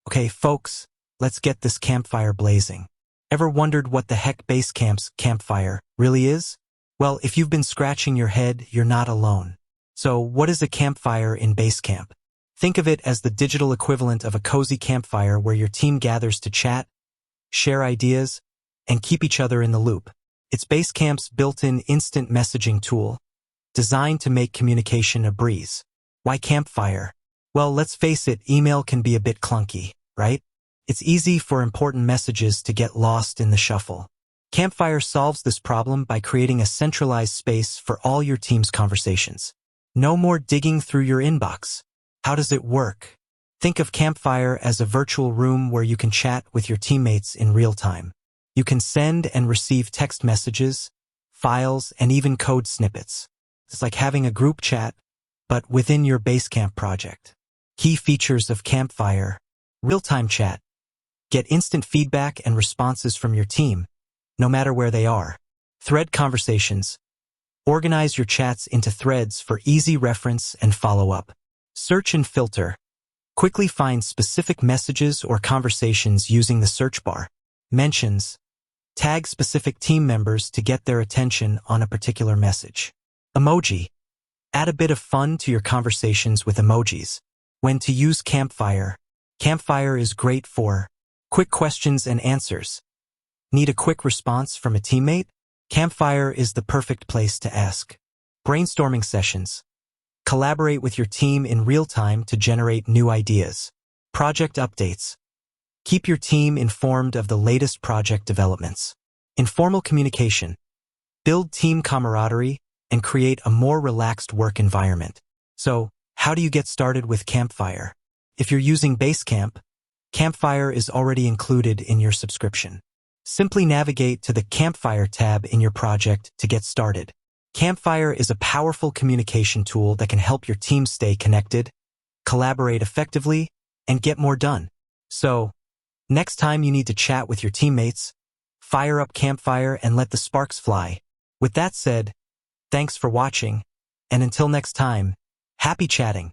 Okay, folks, let's get this campfire blazing. Ever wondered what the heck Basecamp's campfire really is? Well, if you've been scratching your head, you're not alone. So, what is a campfire in Basecamp? Think of it as the digital equivalent of a cozy campfire where your team gathers to chat, share ideas, and keep each other in the loop. It's Basecamp's built-in instant messaging tool, designed to make communication a breeze. Why campfire? Well, let's face it, email can be a bit clunky, right? It's easy for important messages to get lost in the shuffle. Campfire solves this problem by creating a centralized space for all your team's conversations. No more digging through your inbox. How does it work? Think of Campfire as a virtual room where you can chat with your teammates in real time. You can send and receive text messages, files, and even code snippets. It's like having a group chat, but within your Basecamp project. Key features of Campfire: real-time chat. Get instant feedback and responses from your team, no matter where they are. Thread conversations. Organize your chats into threads for easy reference and follow-up. Search and filter. Quickly find specific messages or conversations using the search bar. Mentions. Tag specific team members to get their attention on a particular message. Emoji. Add a bit of fun to your conversations with emojis. When to use Campfire. Campfire is great for quick questions and answers. Need a quick response from a teammate? Campfire is the perfect place to ask. Brainstorming sessions. Collaborate with your team in real time to generate new ideas. Project updates. Keep your team informed of the latest project developments. Informal communication. Build team camaraderie and create a more relaxed work environment. So, how do you get started with Campfire? If you're using Basecamp, Campfire is already included in your subscription. Simply navigate to the Campfire tab in your project to get started. Campfire is a powerful communication tool that can help your team stay connected, collaborate effectively, and get more done. So, next time you need to chat with your teammates, fire up Campfire and let the sparks fly. With that said, thanks for watching, and until next time, happy chatting.